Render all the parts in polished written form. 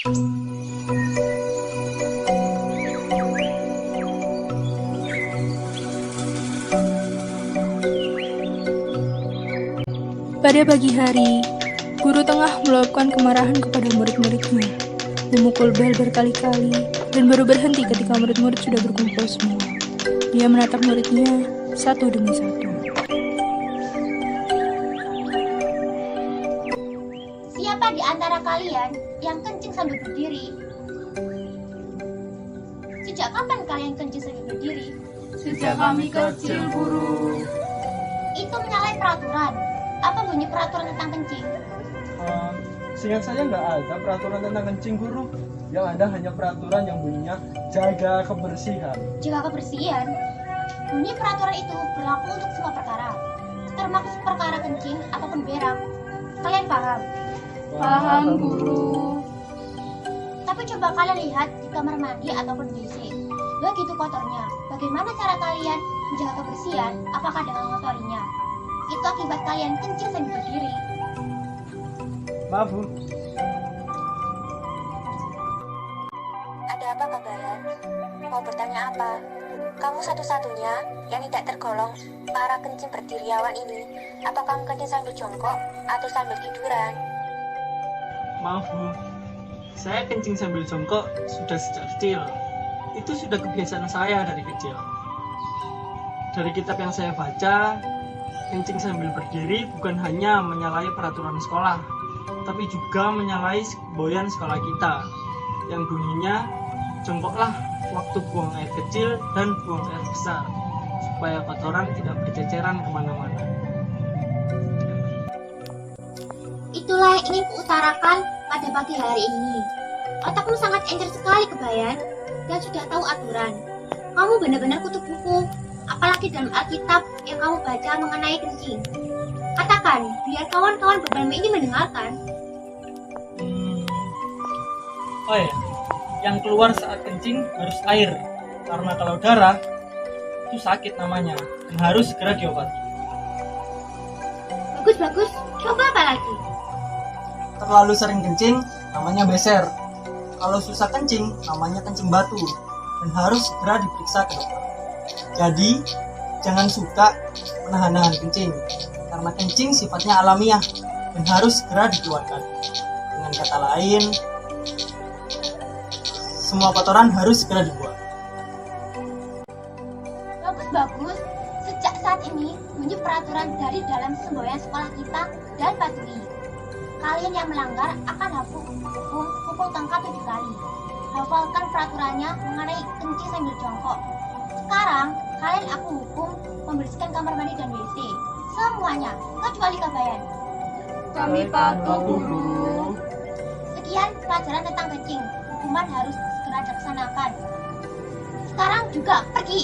Pada pagi hari, guru tengah meluapkan kemarahan kepada murid-muridnya, memukul bel berkali-kali, dan baru berhenti ketika murid-murid sudah berkumpul semua. Dia menatap muridnya satu demi satu. Siapa di antara kalian yang kencing sambil berdiri? Sejak kapan kalian kencing sambil berdiri? Sejak kami kecil, Guru. Itu menyalahi peraturan. Apa bunyi peraturan tentang kencing? Seingat saya nggak ada peraturan tentang kencing, Guru. Yang ada hanya peraturan yang bunyinya jaga kebersihan. Jaga kebersihan. Bunyi peraturan itu berlaku untuk semua perkara, termasuk perkara kencing ataupun berak. Kalian paham? Paham, Guru. Tapi coba kalian lihat di kamar mandi ataupun WC. Begitu kotornya. Bagaimana cara kalian menjaga kebersihan? Apakah dengan mengotorinya? Itu akibat kalian kencing sambil berdiri. Maaf, Bu. Ada apa, Kabayan? Mau bertanya apa? Kamu satu-satunya yang tidak tergolong para kencing berdiriawan ini. Apa kamu kencing sambil jongkok atau sambil tiduran? Maaf, Bu. Saya kencing sambil jongkok sudah sejak kecil. Itu sudah kebiasaan saya dari kecil. Dari kitab yang saya baca, kencing sambil berdiri bukan hanya menyalahi peraturan sekolah, tapi juga menyalahi semboyan sekolah kita yang bunyinya jongkoklah waktu buang air kecil dan buang air besar supaya kotoran tidak berceceran kemana-mana. Itulah yang ingin kuutarakan pada pagi hari ini. Otakmu sangat encer sekali, Kebayan, dan sudah tahu aturan. Kamu benar-benar kutu buku, apalagi dalam Alkitab yang kamu baca mengenai kencing. Katakan, biar kawan-kawan beberapa ini mendengarkan. Oh ya, yang keluar saat kencing harus air, karena kalau darah itu sakit namanya dan harus segera diobati. Bagus, coba apa lagi? Terlalu sering kencing namanya beser. Kalau susah kencing namanya kencing batu dan harus segera diperiksa ke dokter. Jadi jangan suka menahan-nahan kencing karena kencing sifatnya alamiah dan harus segera dikeluarkan. Dengan kata lain, semua kotoran harus segera dibuang. Bagus. Sejak saat ini bunyi peraturan dari dalam semboyan sekolah kita dan patuhi. Kalian yang melanggar akan hukum tangkap 7 kali. Hafalkan peraturannya mengenai kencing sambil jongkok. Sekarang kalian aku hukum membersihkan kamar mandi dan WC. Semuanya, kecuali Kabayan. Kami patuh, Guru. Sekian pelajaran tentang kencing. Hukuman harus segera dilaksanakan. Sekarang juga pergi.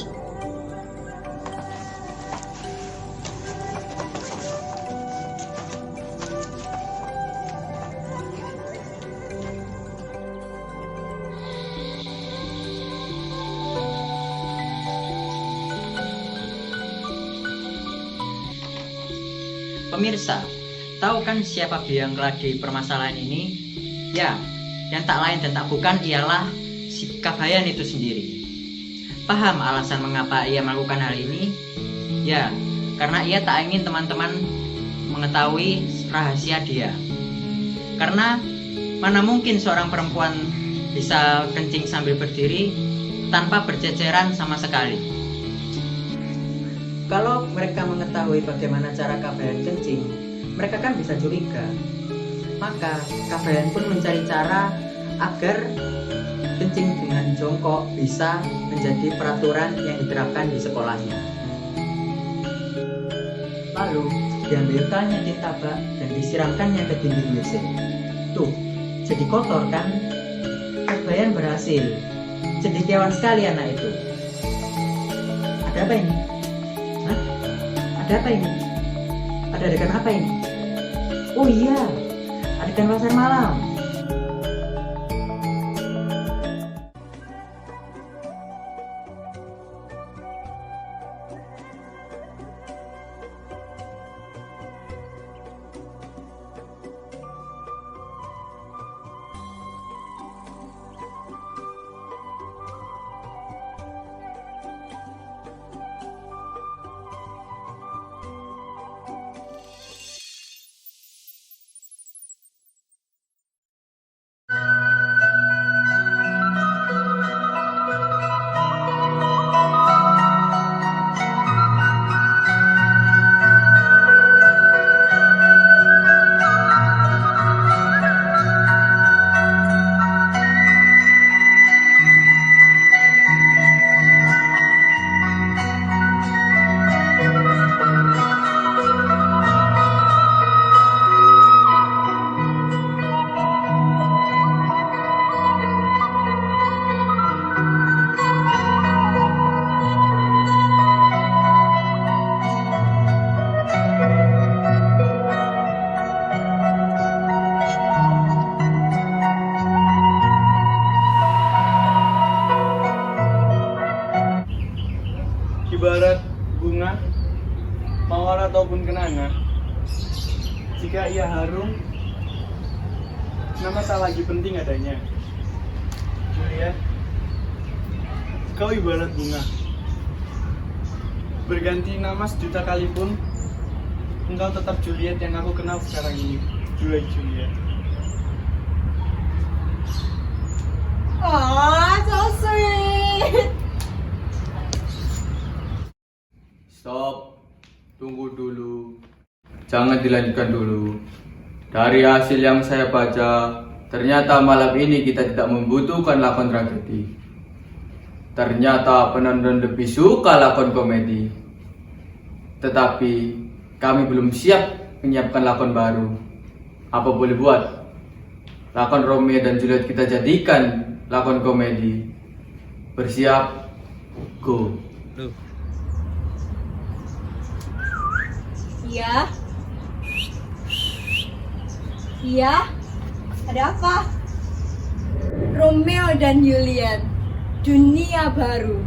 Pemirsa, tahu kan siapa biang keladi permasalahan ini? Ya, yang tak lain dan tak bukan ialah si Kabayan itu sendiri. Paham alasan mengapa ia melakukan hal ini? Ya, karena ia tak ingin teman-teman mengetahui rahasia dia. Karena mana mungkin seorang perempuan bisa kencing sambil berdiri tanpa berceceran sama sekali. Kalau mereka mengetahui bagaimana cara Kabayan kencing, mereka kan bisa curiga. Maka Kabayan pun mencari cara agar kencing dengan jongkok bisa menjadi peraturan yang diterapkan di sekolahnya. Lalu diambilkannya ditabak dan disiramkannya ke dinding WC. Tuh, jadi kotor kan? Kabayan berhasil. Cendekiawan sekali anak itu. Ada apa ini? Ada apa ini? Ada adegan apa ini? Oh iya, adegan pasar malam. hangat. Jika ia harum, nama tak lagi penting adanya. Juliet, kau ibarat bunga. Berganti nama sejuta kali pun, engkau tetap Juliet yang aku kenal sekarang ini. Juliet. Oh, so sweet. Stop, tunggu dulu. Jangan dilanjutkan dulu. Dari hasil yang saya baca, ternyata malam ini kita tidak membutuhkan lakon tragedi. Ternyata penonton lebih suka lakon komedi. Tetapi kami belum siap menyiapkan lakon baru. Apa boleh buat? Lakon Romeo dan Juliet kita jadikan lakon komedi. Bersiap, go. Iya. Iya. Ada apa? Romeo dan Juliet. Dunia baru.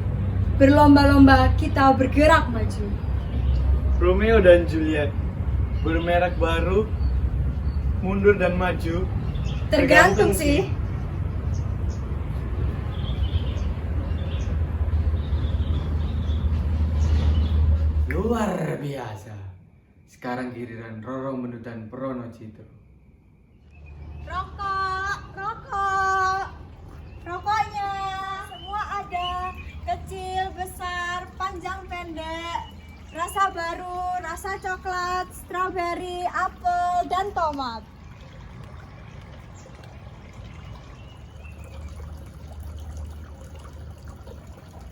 Berlomba-lomba kita bergerak maju. Romeo dan Juliet, bermerek baru, mundur dan maju. Tergantung sih. Luar biasa. Sekarang giliran Roro Mendut dan Prono Citro. Rokok. Rokoknya semua ada, kecil, besar, panjang, pendek, rasa baru, rasa coklat, strawberry, apel, dan tomat.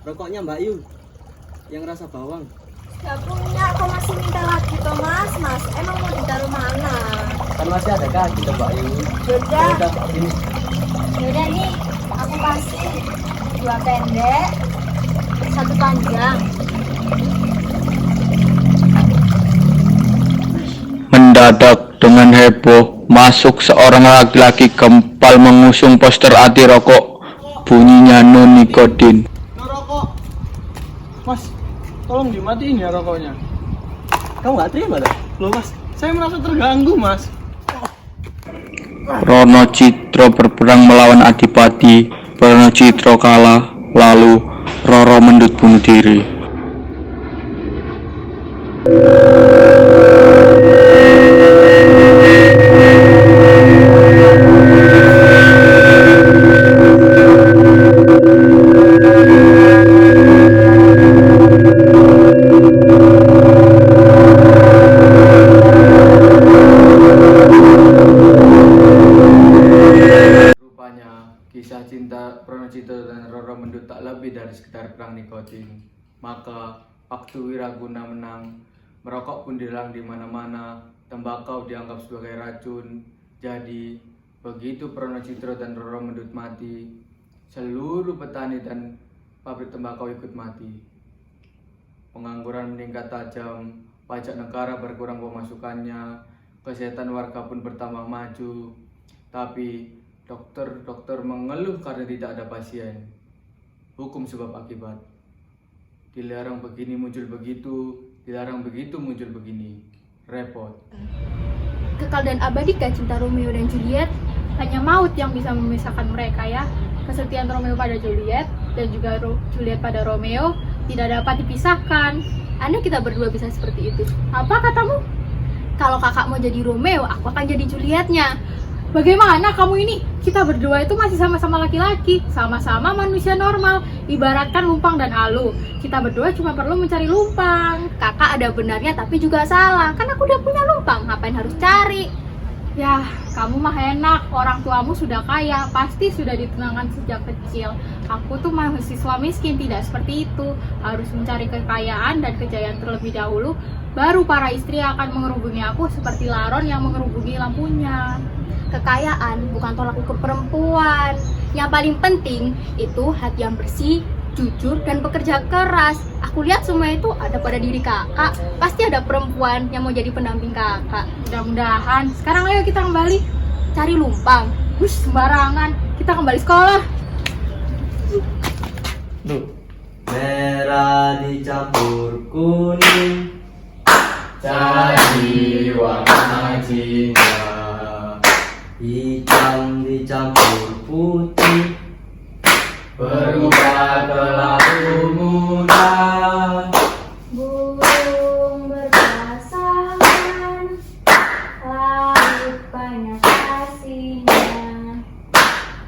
Rokoknya Mbak Yu, yang rasa bawang. Gak punya, kok masih minta lagi toh mas? Mas, emang mau ditaruh mana? Kan masih ada kaki tuh Mbak Yu. Yaudah, Ini. yaudah nih, aku kasih 2 pendek, 1 panjang. Mendadak dengan heboh masuk seorang laki-laki gempal mengusung poster anti rokok. Bunyinya non nikotin. Ngerokok. Mas, tolong dimatiin ya rokoknya. Kamu nggak terima dah? Loh mas, saya merasa terganggu mas. Rono Citro berperang melawan Adipati. Rono Citro kalah. Lalu Roro Mendut bunuh diri. Kisah cinta Prono Citro dan Roro Mendut tak lebih dari sekedar perang nikotin. Maka waktu Wiraguna menang, merokok pun dilarang di mana-mana, tembakau dianggap sebagai racun. Jadi begitu Prono Citro dan Roro Mendut mati, seluruh petani dan pabrik tembakau ikut mati. Pengangguran meningkat tajam, pajak negara berkurang pemasukannya, kesehatan warga pun bertambah maju. Tapi dokter mengeluh karena tidak ada pasien. Hukum sebab akibat. Dilarang begini muncul begitu, dilarang begitu muncul begini. Repot. Kekal dan abadikah cinta Romeo dan Juliet? Hanya maut yang bisa memisahkan mereka ya. Kesetiaan Romeo pada Juliet dan juga Juliet pada Romeo tidak dapat dipisahkan. Aneh kita berdua bisa seperti itu. Apa katamu? Kalau kakak mau jadi Romeo, aku akan jadi Julietnya. Bagaimana kamu ini? Kita berdua itu masih sama-sama laki-laki, sama-sama manusia normal, ibaratkan lumpang dan alu. Kita berdua cuma perlu mencari lumpang. Kakak ada benarnya tapi juga salah, kan aku udah punya lumpang, ngapain harus cari? Ya, kamu mah enak, orang tuamu sudah kaya, pasti sudah ditenangkan sejak kecil. Aku tuh mahasiswa miskin, tidak seperti itu. Harus mencari kekayaan dan kejayaan terlebih dahulu, baru para istri akan mengerubungi aku seperti laron yang mengerubungi lampunya. Kekayaan bukan tolak ukur perempuan. Yang paling penting itu hati yang bersih, jujur, dan bekerja keras. Aku lihat semua itu ada pada diri kakak. Pasti ada perempuan yang mau jadi pendamping kakak. Mudah-mudahan. Sekarang ayo kita kembali cari lumpang. Sembarangan. Kita kembali sekolah. Merah dicampur kuning, jadi warna cinta. Hitam dicampur putih, berubah terlalu mudah. Burung berpasangan, laut banyak kasihnya,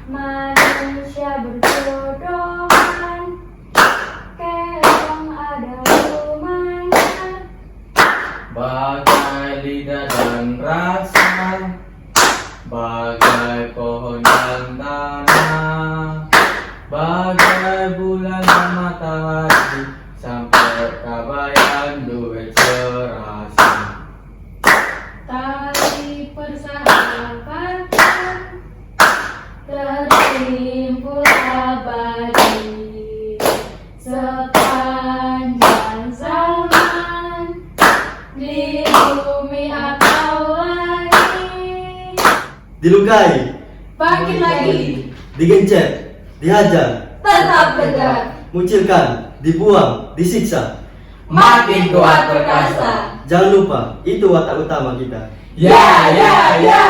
manusia berjodohan, keong ada rumahnya. Bagai lidah dan rasa, bagai pohon dan tanah, bagai bulan dan matahari, sampai kabayan duit serasa. Tali persahabatan tersimpul abadi sepanjang zaman di bumi atau langit. dilukai, Bangkit lagi, digencet, dihajar, tetap tegak, mengucilkan, dibuang, disiksa. makin kuat perkasa. Jangan lupa, itu watak utama kita. Ya, ya, ya.